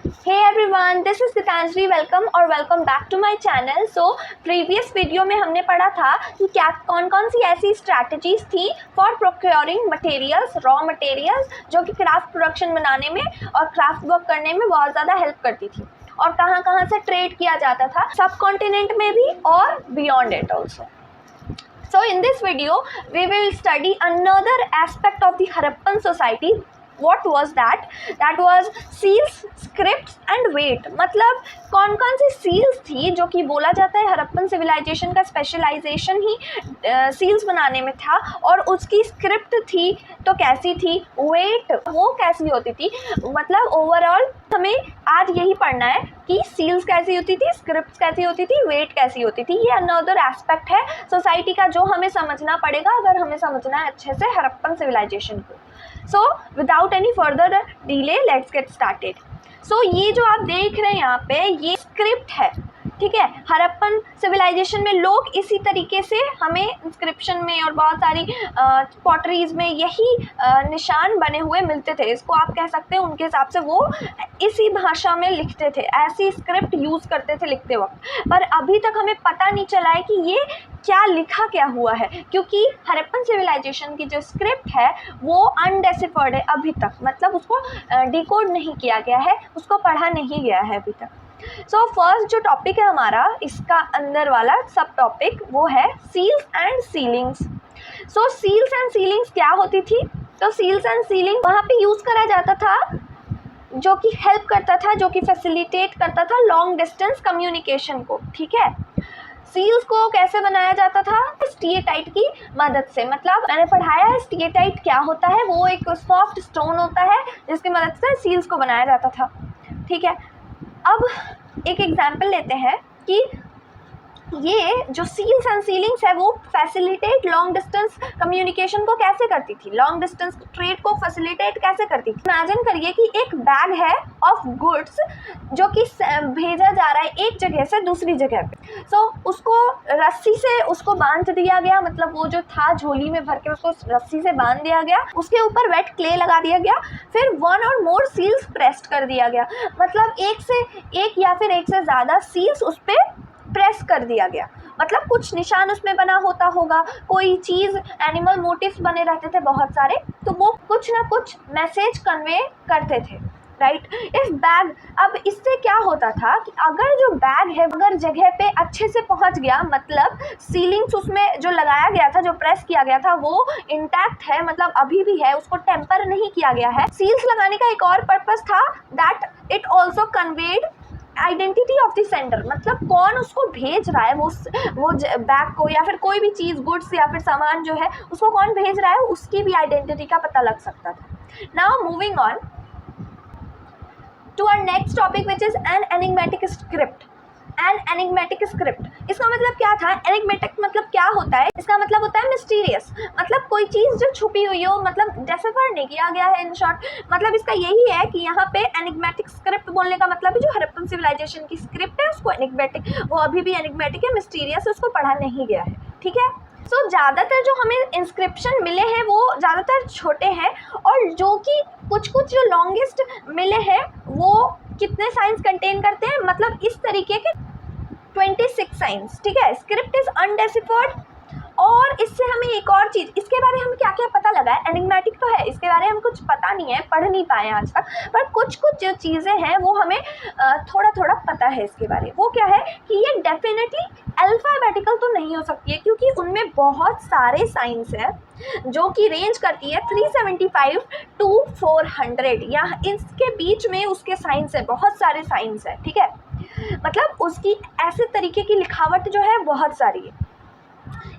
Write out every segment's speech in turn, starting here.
Hey everyone, this is Gitanjali. Welcome और welcome back to my channel. So previous video में हमने पढ़ा था कि क्या कौन कौन सी ऐसी strategies थी for procuring materials, raw materials जो कि craft production बनाने में और craft work करने में बहुत ज़्यादा help करती थी और कहाँ कहाँ से trade किया जाता था सब continent में भी और beyond it also. So in this video we will study another aspect of the Harappan society. What was that? That was seals, scripts and weight. मतलब कौन कौन सी सील्स थी जो कि बोला जाता है हरप्पन सिविलाइजेशन का स्पेशलाइजेशन ही सील्स बनाने में था और उसकी स्क्रिप्ट थी तो कैसी थी, वेट वो कैसी होती थी. मतलब ओवरऑल हमें आज यही पढ़ना है कि सील्स कैसी होती थी, स्क्रिप्ट्स कैसी होती थी, वेट कैसी होती थी. ये अनदर एस्पेक्ट है सोसाइटी का जो हमें समझना पड़ेगा अगर हमें समझना है अच्छे से हरप्पन सिविलाइजेशन को. So without any further delay let's get started. So ये जो आप देख रहे हैं यहाँ पे ये स्क्रिप्ट है, ठीक है. हरप्पन सिविलाइजेशन में लोग इसी तरीके से हमें इंस्क्रिप्शन में और बहुत सारी पॉटरीज में यही निशान बने हुए मिलते थे. इसको आप कह सकते हैं उनके हिसाब से वो इसी भाषा में लिखते थे, ऐसी स्क्रिप्ट यूज़ करते थे लिखते वक्त. पर अभी तक हमें पता नहीं चला है कि ये क्या लिखा क्या हुआ है क्योंकि हरप्पन सिविलाइजेशन की जो स्क्रिप्ट है वो अनडेसिफर्ड है अभी तक. मतलब उसको डिकोड नहीं किया गया है, उसको पढ़ा नहीं गया है अभी तक. सो फर्स्ट जो टॉपिक है हमारा इसका अंदर वाला सब टॉपिक वो है seals and sealings. So seals and sealings क्या होती थी? तो सील्स एंड सीलिंग वहाँ पे यूज़ करा जाता था जो कि हेल्प करता था, जो कि फैसिलिटेट करता था लॉन्ग डिस्टेंस कम्युनिकेशन को, ठीक है. सील्स को कैसे बनाया जाता था? स्टीएटाइट की मदद से. मतलब मैंने पढ़ाया है स्टीएटाइट क्या होता है. वो एक सॉफ्ट स्टोन होता है जिसकी मदद से सील्स को बनाया जाता था, ठीक है. अब एक एग्जाम्पल लेते हैं कि ये जो सील्स एंड सीलिंग्स है वो फैसिलिटेट लॉन्ग डिस्टेंस कम्युनिकेशन को कैसे करती थी, लॉन्ग डिस्टेंस ट्रेड को फैसिलिटेट कैसे करती थी. इमेजिन करिए कि एक बैग है ऑफ गुड्स जो कि भेजा जा रहा है एक जगह से दूसरी जगह पे. सो उसको रस्सी से उसको बांध दिया गया. मतलब वो जो था झोली में भर के उसको रस्सी से बांध दिया गया, उसके ऊपर वेट क्ले लगा दिया गया, फिर वन और मोर सील्स प्रेस्ड कर दिया गया. मतलब एक से एक या फिर एक से ज़्यादा सील्स उस पर प्रेस कर दिया गया. मतलब कुछ निशान उसमें बना होता होगा, कोई चीज़, एनिमल मोटिव्स बने रहते थे बहुत सारे, तो वो कुछ ना कुछ मैसेज कन्वे करते थे, राइट. इस बैग अब इससे क्या होता था कि अगर जो बैग है अगर जगह पे अच्छे से पहुंच गया, मतलब सीलिंग्स उसमें जो लगाया गया था, जो प्रेस किया गया था वो इंटैक्ट है, मतलब अभी भी है, उसको टेम्पर नहीं किया गया है. सील्स लगाने का एक और पर्पस था that it also conveyed identity of the sender. मतलब कौन उसको भेज रहा है वो बैग को या फिर कोई भी चीज़, गुड्स या फिर सामान जो है उसको कौन भेज रहा है उसकी भी आइडेंटिटी का पता लग सकता था. Now moving on to our next topic which is an enigmatic script. An enigmatic script इसका मतलब क्या था? एनिग्मेटिक मतलब क्या होता है? इसका मतलब होता है मिस्टीरियस. मतलब कोई चीज़ जो छुपी हुई हो, मतलब डेसिफर नहीं किया गया है इन शॉर्ट. मतलब इसका यही है कि यहाँ पे एनिग्मेटिक स्क्रिप्ट बोलने का मतलब है जो हरप्पन सिविलाइजेशन की स्क्रिप्ट है उसको एनिग्मेटिक, वो अभी भी एनिग्मेटिक है, मिस्टीरियस, उसको पढ़ा नहीं गया है, ठीक है. सो ज़्यादातर जो हमें इंस्क्रिप्शन मिले हैं वो ज़्यादातर छोटे हैं और जो कि कुछ कुछ जो लॉन्गेस्ट मिले हैं वो कितने साइंस कंटेन करते हैं? मतलब इस तरीके के 26 साइंस, ठीक है. Script is undeciphered. और इससे हमें एक और चीज़, इसके बारे में हमें क्या क्या पता लगा है? एनिग्मेटिक तो है, इसके बारे में हम कुछ पता नहीं है, पढ़ नहीं पाए आज तक, पर कुछ कुछ जो चीज़ें हैं वो हमें थोड़ा थोड़ा पता है इसके बारे में. वो क्या है कि ये डेफिनेटली अल्फ़ाबेटिकल तो नहीं हो सकती है क्योंकि उनमें बहुत सारे साइंस हैं जो कि रेंज करती है 375 to 400. यहाँ इसके बीच में उसके साइंस है, बहुत सारे साइंस है, ठीक है. मतलब उसकी ऐसे तरीके की लिखावट जो है बहुत सारी है.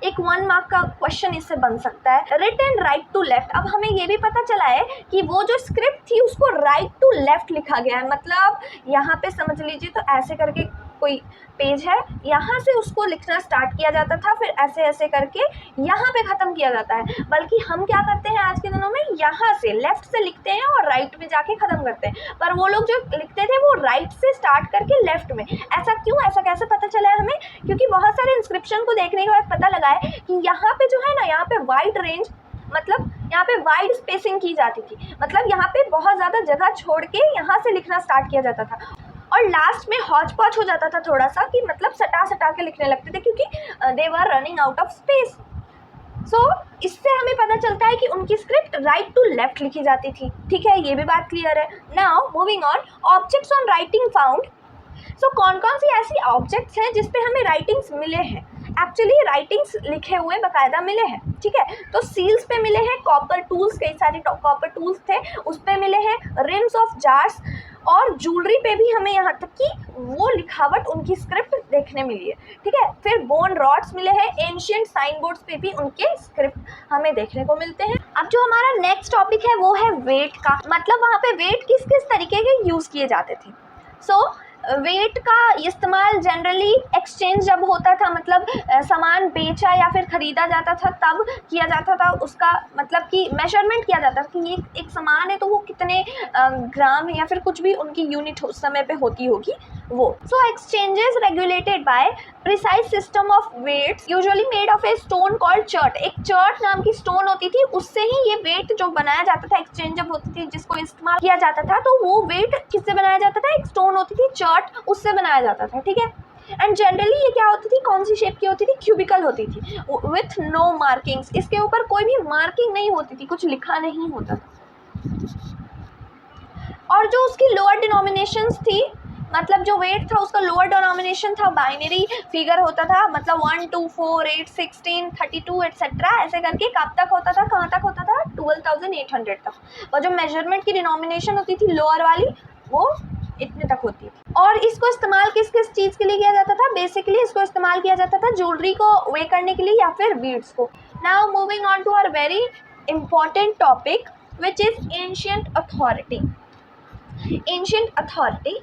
एक 1 मार्क का क्वेश्चन इससे बन सकता है. Written right to left. अब हमें ये भी पता चला है कि वो जो स्क्रिप्ट थी उसको राइट टू लेफ्ट लिखा गया है. मतलब यहाँ पे समझ लीजिए तो ऐसे करके कोई पेज है, यहाँ से उसको लिखना स्टार्ट किया जाता था, फिर ऐसे ऐसे करके यहाँ पे ख़त्म किया जाता है. बल्कि हम क्या करते हैं आज के दिनों में, यहाँ से लेफ़्ट से लिखते हैं और राइट में जाके ख़त्म करते हैं. पर वो लोग जो लिखते थे वो राइट से स्टार्ट करके लेफ़्ट में. ऐसा क्यों, ऐसा कैसे पता चला है हमें? क्योंकि बहुत सारे इंस्क्रिप्शन को देखने के बाद पता लगा है कि यहाँ पे जो है ना, यहाँ पे वाइड रेंज मतलब यहाँ पे वाइड स्पेसिंग की जाती थी, मतलब यहाँ पे बहुत ज़्यादा जगह छोड़ के यहाँ से लिखना स्टार्ट किया जाता था, और लास्ट में हौच पौच हो जाता था थोड़ा सा, कि मतलब सटा सटा के लिखने लगते थे क्योंकि they were running out of space. So इससे हमें पता चलता है कि उनकी स्क्रिप्ट राइट टू लेफ्ट लिखी जाती थी। ठीक है, ये भी बात क्लियर है। Now moving on, objects on writing found. So कौन कौन सी ऐसी ऑब्जेक्ट्स हैं जिसपे हमें राइटिंग्स मिले हैं, एक्चुअली राइटिंग्स लिखे हुए बाकायदा मिले हैं। ठीक है, तो सील्स पे मिले हैं, कॉपर टूल्स, कई सारे कॉपर टूल्स थे उस पे मिले हैं, रिम्स ऑफ जार्स, और ज्वेलरी पे भी हमें यहाँ तक कि वो लिखावट, उनकी स्क्रिप्ट देखने मिली है। ठीक है, फिर बोन रॉड्स मिले हैं, एंशियंट साइन बोर्ड्स पे भी उनके स्क्रिप्ट हमें देखने को मिलते हैं। अब जो हमारा नेक्स्ट टॉपिक है वो है वेट का, मतलब वहाँ पे वेट किस किस तरीके के यूज़ किए जाते थे। सो वेट का इस्तेमाल जनरली एक्सचेंज जब होता था, मतलब सामान बेचा या फिर ख़रीदा जाता था तब किया जाता था, उसका मतलब कि मेजरमेंट किया जाता था कि ये एक सामान है तो वो कितने ग्राम है या फिर कुछ भी उनकी यूनिट उस समय पे होती होगी वो। So exchanges regulated by precise system of weights usually made of a stone called chert. एक चर्ट नाम की स्टोन होती थी, उससे ही ये वेट जो बनाया जाता था, एक्सचेंज जब होती थी जिसको इस्तेमाल किया जाता था, तो वो वेट किससे बनाया जाता था, एक स्टोन होती थी चर्ट, उससे बनाया जाता था। ठीक है, एंड जनरली ये क्या होती थी, कौन सी शेप की होती थी, क्यूबिकल होती थी विथ नो मार्किंग्स। इसके ऊपर कोई भी मार्किंग नहीं होती थी, कुछ लिखा नहीं होता था। और जो उसकी लोअर डिनोमिनेशंस थी, मतलब जो वेट था उसका लोअर डिनोमिनेशन था, बाइनरी फिगर होता था, मतलब 1 2 4 8 16 32 एट्सेट्रा ऐसे करके कब तक होता था, कहाँ तक होता था, 12,800 तक। और जो मेजरमेंट की डिनोमिनेशन होती थी लोअर वाली, वो इतने तक होती थी। और इसको इस्तेमाल किस किस चीज़ के लिए किया जाता था, बेसिकली इसको इस्तेमाल किया जाता था ज्वेलरी को वे करने के लिए या फिर बीड्स को। Now moving on to our very important topic which is ancient authority. Ancient authority,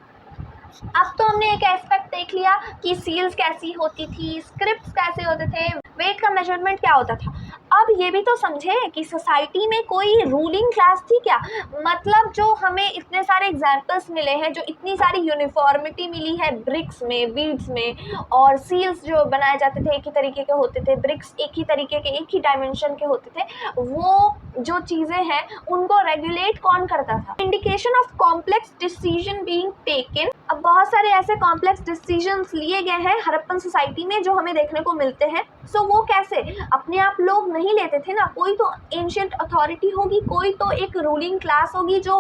अब तो हमने एक एस्पेक्ट देख लिया कि सील्स कैसी होती थी, स्क्रिप्ट्स कैसे होते थे, वेट का मेजरमेंट क्या होता था। अब ये भी तो समझे कि सोसाइटी में कोई रूलिंग क्लास थी क्या, मतलब जो हमें इतने सारे एग्जाम्पल्स मिले हैं, जो इतनी सारी यूनिफॉर्मिटी मिली है ब्रिक्स में, बीड्स में, और सील्स जो बनाए जाते थे एक ही तरीके के होते थे, ब्रिक्स एक ही तरीके के, एक ही डायमेंशन के होते थे, वो जो चीज़ें हैं उनको रेगुलेट कौन करता था। Indication of complex decision being taken. अब बहुत सारे ऐसे कॉम्प्लेक्स डिसीजंस लिए गए हैं हड़प्पन सोसाइटी में जो हमें देखने को मिलते हैं। सो वो कैसे, अपने आप लोग नहीं लेते थे ना, कोई तो एंशिएंट अथॉरिटी होगी, कोई तो एक रूलिंग क्लास होगी जो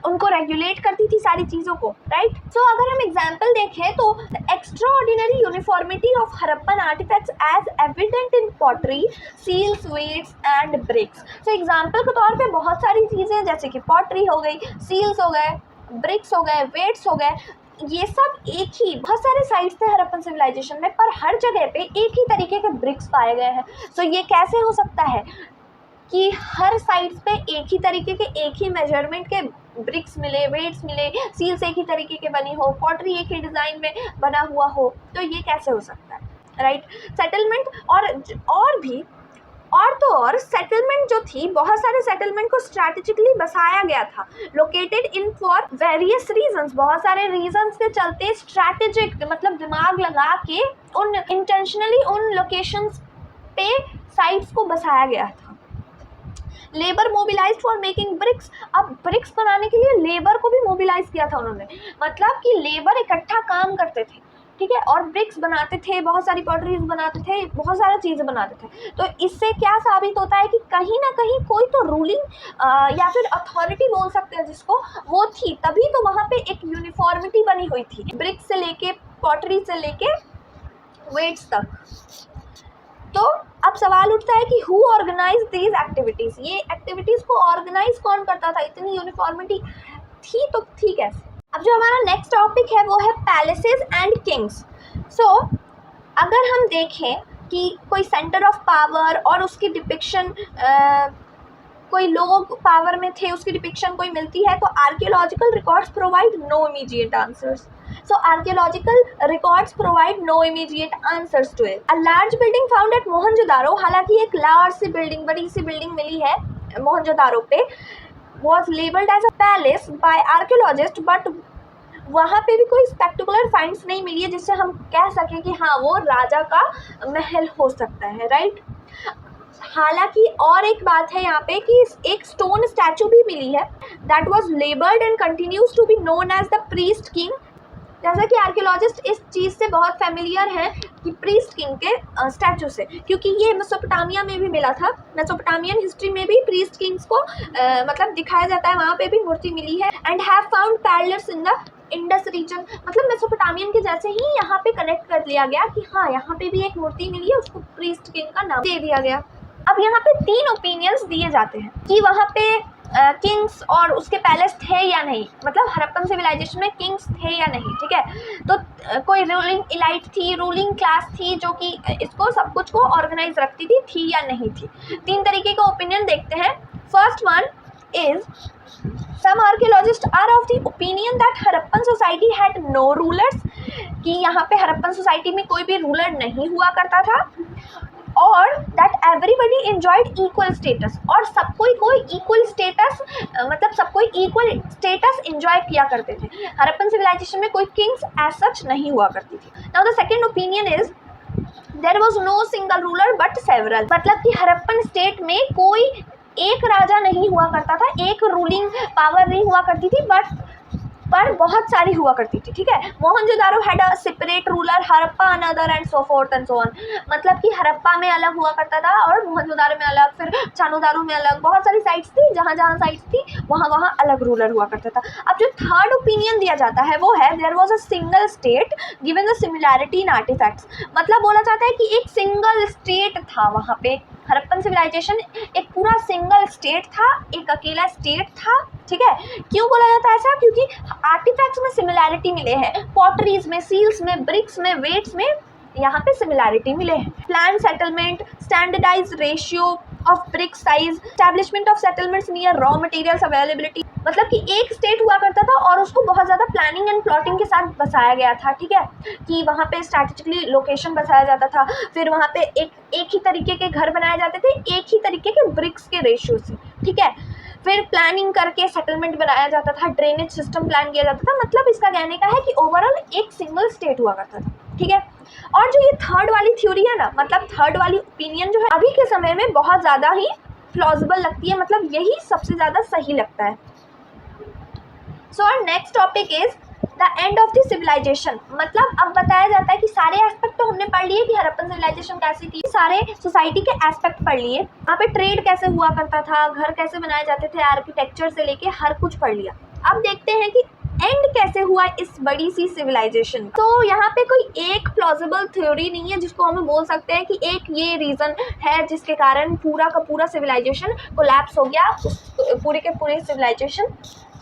उनको रेगुलेट करती थी सारी चीज़ों को, राइट। सो अगर हम एग्जाम्पल देखें तो extraordinary uniformity of Harappan artifacts as evident in pottery, seals, weights and bricks. So example के तौर पे बहुत सारी चीज़ें जैसे कि पॉटरी हो गई, सील्स हो गए, ब्रिक्स हो गए, वेट्स हो गए, ये सब एक ही, बहुत सारे साइट्स थे हड़प्पन सिविलाइजेशन में, पर हर जगह पे एक ही तरीके के ब्रिक्स पाए गए हैं। सो ये कैसे हो सकता है कि हर साइट्स पे एक ही तरीके के, एक ही मेजरमेंट के ब्रिक्स मिले, वेट्स मिले, सील्स एक ही तरीके के बनी हो, पॉटरी एक ही डिज़ाइन में बना हुआ हो, तो ये कैसे हो सकता है, राइट। सेटलमेंट और भी और सेटलमेंट जो थी, बहुत सारे सेटलमेंट को स्ट्रैटेजिकली बसाया गया था, located in for various reasons, बहुत सारे रीजंस के चलते स्ट्रैटेजिक मतलब दिमाग लगा के उन इंटेंशनली उन लोकेशंस पे साइट्स को बसाया गया था। Labour mobilised for making bricks. अब ब्रिक्स बनाने के लिए लेबर को भी मोबिलाइज किया था उन्होंने, मतलब कि लेबर इकट्ठा काम करते थे, ठीक है, और ब्रिक्स बनाते थे, बहुत सारी पॉटरीज बनाते थे, बहुत सारी चीज़ें बनाते थे। तो इससे क्या साबित होता है कि कहीं ना कहीं कोई तो रूलिंग या फिर अथॉरिटी बोल सकते हैं जिसको, वो थी, तभी तो वहाँ पे एक यूनिफॉर्मिटी बनी हुई थी, ब्रिक्स से लेके, पॉटरी से लेके वेट्स तक। तो अब सवाल उठता है कि हु ऑर्गेनाइज दीज एक्टिविटीज़, ये एक्टिविटीज़ को ऑर्गेनाइज कौन करता था, इतनी यूनिफॉर्मिटी थी तो थी कैसे। अब जो हमारा नेक्स्ट टॉपिक है वो है पैलेसेस एंड किंग्स। सो अगर हम देखें कि कोई सेंटर ऑफ पावर और उसकी डिपिक्शन, कोई लोग पावर में थे उसकी डिपिक्शन कोई मिलती है, तो archaeological records provide no immediate answers. So archaeological records provide no immediate answers to it. A large building found at Mohenjodaro, हालांकि एक लार्ज सी बिल्डिंग, बड़ी सी बिल्डिंग मिली है मोहनजोदारो पे, was labeled as a palace by archaeologists, but वहाँ पे भी कोई spectacular finds नहीं मिली है जिससे हम कह सकें कि हाँ वो राजा का महल हो सकता है, राइट। हालांकि और एक बात है यहाँ पे कि एक स्टोन स्टैचू भी मिली है that was labelled and continues to be known as the priest king. जैसा कि आर्कियोलॉजिस्ट इस चीज़ से बहुत फेमिलियर हैं कि प्रीस्ट किंग के स्टैचू से, क्योंकि ये मेसोपोटामिया में भी मिला था। मेसोपोटामियन हिस्ट्री में भी प्रीस्ट किंग्स को मतलब दिखाया जाता है, वहाँ पे भी मूर्ति मिली है। And have found parallels in the Indus region, मतलब मेसोपोटामियन के जैसे ही यहाँ पे कनेक्ट कर लिया गया कि हाँ यहाँ पे भी एक मूर्ति मिली है, उसको प्रीस्ट किंग का नाम दे दिया गया। अब यहाँ पे 3 ओपिनियंस दिए जाते हैं कि वहाँ पे किंग्स और उसके पैलेस थे या नहीं, मतलब हड़प्पन सिविलाइजेशन में किंग्स थे या नहीं, ठीक है। तो कोई रूलिंग इलाइट थी, रूलिंग क्लास थी जो कि इसको सब कुछ को ऑर्गेनाइज रखती थी या नहीं थी। 3 तरीके का ओपिनियन देखते हैं। First one is some archaeologist are of the opinion that Harappan society had no rulers, कि यहाँ पे हड़प्पन सोसाइटी में कोई भी रूलर नहीं हुआ करता था, और that everybody enjoyed equal status, और सब कोई इक्वल स्टेटस, मतलब सब कोई इक्वल स्टेटस एंजॉय किया करते थे। हड़प्पन सिविलाइजेशन में कोई किंग्स एज सच नहीं हुआ करती थी। Now the second opinion is there was no single ruler but several, मतलब कि हड़प्पन स्टेट में कोई एक राजा नहीं हुआ करता था, एक रूलिंग पावर नहीं हुआ करती थी, पर बहुत सारी हुआ करती थी, ठीक है। Mohenjodaro had a separate ruler, Harappa another and so fourth and so on, मतलब कि हड़प्पा में अलग हुआ करता था और मोहनजोदारो में अलग, फिर चानुदारो में अलग, बहुत सारी साइट्स थी, जहाँ जहाँ साइट्स थी वहाँ अलग रूलर हुआ करता था। अब जो थर्ड ओपिनियन दिया जाता है वो है there was a single state given the similarity in artifacts, मतलब बोला जाता है कि एक सिंगल स्टेट था वहाँ पे। हड़प्पन सिविलाइजेशन एक पूरा सिंगल स्टेट था, एक अकेला स्टेट था, ठीक है। क्यों बोला जाता है ऐसा? क्योंकि आर्टिफैक्ट्स में सिमिलैरिटी मिले हैं, पॉटरीज में, सील्स में, ब्रिक्स में, वेट्स में यहाँ पे सिमिलैरिटी मिले हैं। Plan settlement, standardise ratio of brick size, establishment of settlements near raw materials availability, मतलब कि एक स्टेट हुआ करता था और उसको बहुत ज़्यादा प्लानिंग एंड प्लॉटिंग के साथ बसाया गया था, ठीक है, कि वहाँ पे स्ट्रैटेजिकली लोकेशन बसाया जाता था, फिर वहाँ पे एक ही तरीके के घर बनाए जाते थे, एक ही तरीके के ब्रिक्स के रेशियो से, ठीक है। फिर प्लानिंग करके सेटलमेंट बनाया जाता था, ड्रेनेज सिस्टम प्लान किया जाता था, मतलब इसका कहने का है कि ओवरऑल एक सिंगल स्टेट हुआ करता था, ठीक है। और जो ये थर्ड वाली थ्योरी है ना, मतलब थर्ड वाली ओपिनियन जो है अभी के समय में बहुत ज़्यादा ही प्लॉजिबल लगती है, मतलब यही सबसे ज़्यादा सही लगता है। So our next topic is the end of the civilisation, मतलब अब बताया जाता है कि सारे एस्पेक्ट तो हमने पढ़ लिए कि हड़प्पन सिविलाइजेशन कैसी थी, सारे सोसाइटी के एस्पेक्ट पढ़ लिए, वहाँ पे ट्रेड कैसे हुआ करता था, घर कैसे बनाए जाते थे, आर्किटेक्चर से लेके हर कुछ पढ़ लिया। अब देखते हैं कि एंड कैसे हुआ इस बड़ी सी सिविलाइजेशन। तो यहाँ पे कोई एक प्लॉजिबल थ्योरी नहीं है जिसको हम बोल सकते हैं कि एक ये रीज़न है जिसके कारण पूरा का पूरा सिविलाइजेशन कोलैप्स हो गया, पूरे के पूरे सिविलाइजेशन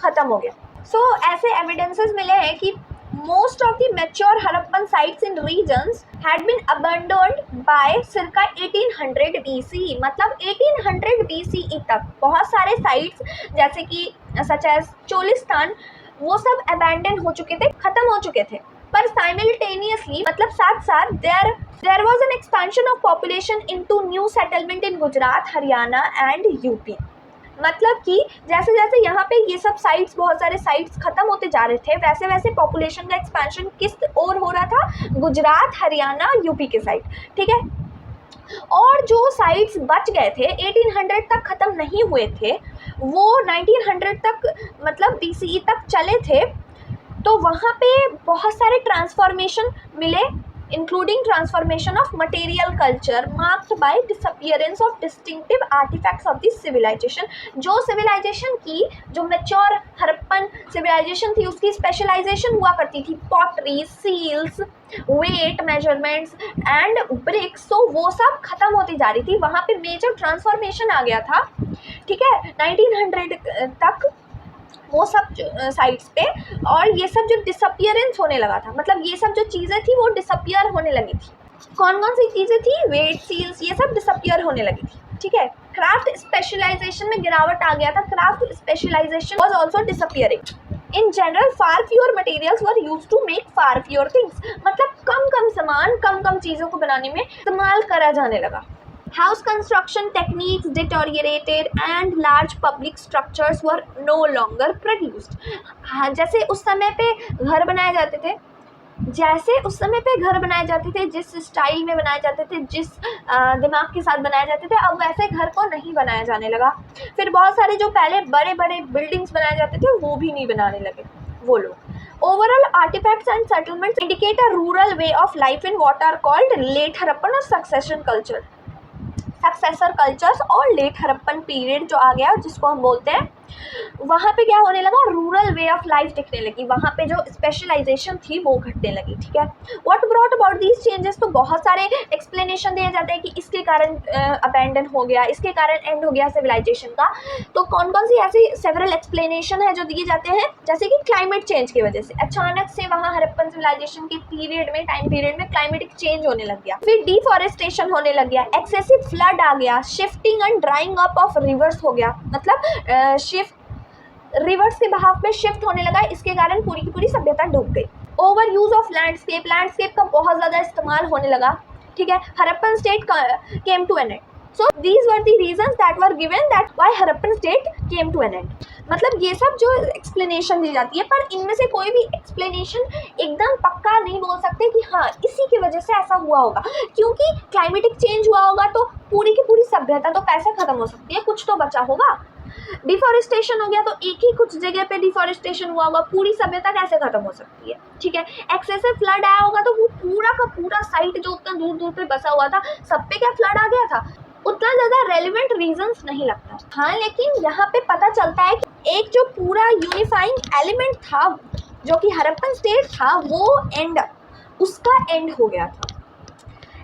ख़त्म हो गया। सो ऐसे एविडेंसेस मिले हैं कि most of the mature Harappan sites in regions had been abandoned by circa 1800 BCE, मतलब 1800 BCE तक बहुत सारे sites जैसे कि such as चोलिस्तान वो सब अबैंडन हो चुके थे, ख़त्म हो चुके थे, पर साइमल्टेनियसली मतलब साथ साथ there was an expansion of population into new settlement in Gujarat, Haryana and UP, मतलब कि जैसे जैसे यहाँ पे ये सब साइट्स, बहुत सारे साइट्स ख़त्म होते जा रहे थे, वैसे वैसे पॉपुलेशन का एक्सपेंशन किस ओर हो रहा था? गुजरात, हरियाणा, यूपी के साइड, ठीक है। और जो साइट्स बच गए थे 1800 तक ख़त्म नहीं हुए थे, वो 1900 तक मतलब BCE तक चले थे, तो वहाँ पे बहुत सारे ट्रांसफॉर्मेशन मिले, including transformation of material culture marked by disappearance of distinctive artifacts of the civilization। जो civilization की जो mature हड़प्पन civilization थी उसकी specialization हुआ करती थी, pottery, seals, weight measurements and bricks, तो वो सब खत्म होती जा रही थी, वहाँ पे major transformation आ गया था, ठीक है, 1900 तक वो सब साइट्स पे, और ये सब जो डिसअपियरेंस होने लगा था, मतलब ये सब जो चीज़ें थी वो डिसअपियर होने लगी थी। कौन कौन सी चीज़ें थी? वेट, सील्स, ये सब डिसअपियर होने लगी थी, ठीक है। क्राफ्ट स्पेशलाइजेशन में गिरावट आ गया था, craft specialisation was also disappearing. In general far fewer materials were used to make far fewer things, मतलब कम कम सामान, कम कम चीज़ों को बनाने में इस्तेमाल करा जाने लगा। House construction techniques deteriorated and large public structures were no longer produced। हाँ, जैसे उस समय पे घर बनाए जाते थे जैसे उस समय पे घर बनाए जाते थे, जिस स्टाइल में बनाए जाते थे, जिस दिमाग के साथ बनाए जाते थे, अब वैसे घर को नहीं बनाया जाने लगा। फिर बहुत सारे जो पहले बड़े बड़े बिल्डिंग्स बनाए जाते थे वो भी नहीं बनाने लगे वो लोग। Overall artifacts and settlements indicate a rural way of life in what are called late Harappan or successor cultures और लेट हड़प्पन पीरियड जो आ गया जिसको हम बोलते हैं, वहाँ पे क्या होने लगा, रूरल वे ऑफ लाइफ दिखने लगी, वहाँ पे जो स्पेशलाइजेशन थी वो घटने लगी। ठीक है, what brought about these changes, तो बहुत सारे एक्सप्लेनेशन दिए जाते हैं कि इसके कारण अबैंडन हो गया, इसके कारण एंड हो गया सिविलाइजेशन का। तो कौन कौन सी ऐसी सेवरल एक्सप्लेनेशन है जो दिए जाते हैं, जैसे कि क्लाइमेट चेंज की वजह से अचानक से वहाँ हड़प्पन सिविलाइजेशन के टाइम पीरियड में क्लाइमेटिक चेंज होने लग गया, फिर डिफॉरेस्टेशन होने लग गया, एक्सेसिव फ्लड आ गया, shifting and drawing up of reverse हो गया, मतलब रिवर्स के बहाव में शिफ्ट होने लगा, इसके कारण पूरी की पूरी सभ्यता डूब गई। ओवर यूज ऑफ लैंडस्केप का बहुत ज़्यादा इस्तेमाल होने लगा। ठीक है, Harappan state came to an end. So these were the reasons that were given that why Harappan state came to an end. मतलब ये सब जो एक्सप्लेनेशन दी जाती है, पर इनमें से कोई भी एक्सप्लेनेशन एकदम पक्का नहीं बोल सकते कि हाँ इसी की वजह से ऐसा हुआ होगा, क्योंकि क्लाइमेटिक चेंज हुआ होगा तो पूरी की पूरी सभ्यता तो कैसे खत्म हो सकती है, कुछ तो बचा होगा। डिफॉरेस्टेशन हो गया तो एक ही कुछ जगह पे डिफॉरेस्टेशन हुआ होगा, पूरी सभ्यता कैसे खत्म हो सकती है। ठीक है, एक्सेसिव फ्लड आया होगा तो वो पूरा का पूरा साइट जो उतना दूर दूर पे बसा हुआ था सब पे क्या फ्लड आ गया था, उतना ज़्यादा रेलिवेंट रीजंस नहीं लगता। हाँ, लेकिन यहाँ पे पता चलता है कि एक जो पूरा यूनिफाइंग एलिमेंट था जो कि हड़प्पन स्टेट था वो उसका एंड हो गया था।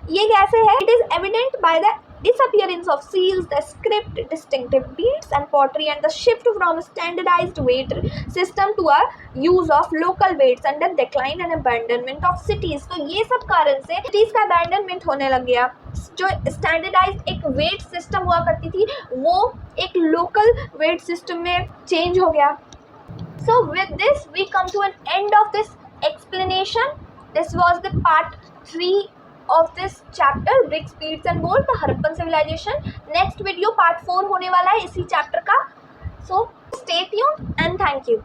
ये कैसे है? It is evident by the disappearance of seals, the script, distinctive beads and pottery, and the shift from a standardized weight system to a use of local weights and the decline and abandonment of cities। तो ये सब कारण से cities का abandonment होने लग गया, जो standardized एक weight system हुआ करती थी वो एक local weight system में change हो गया। So with this we come to an end of this explanation. This was the part 3 of this chapter, bricks, beads and gold, the Harappan civilization। next video part 4 होने वाला है इसी chapter का। So stay tuned and thank you।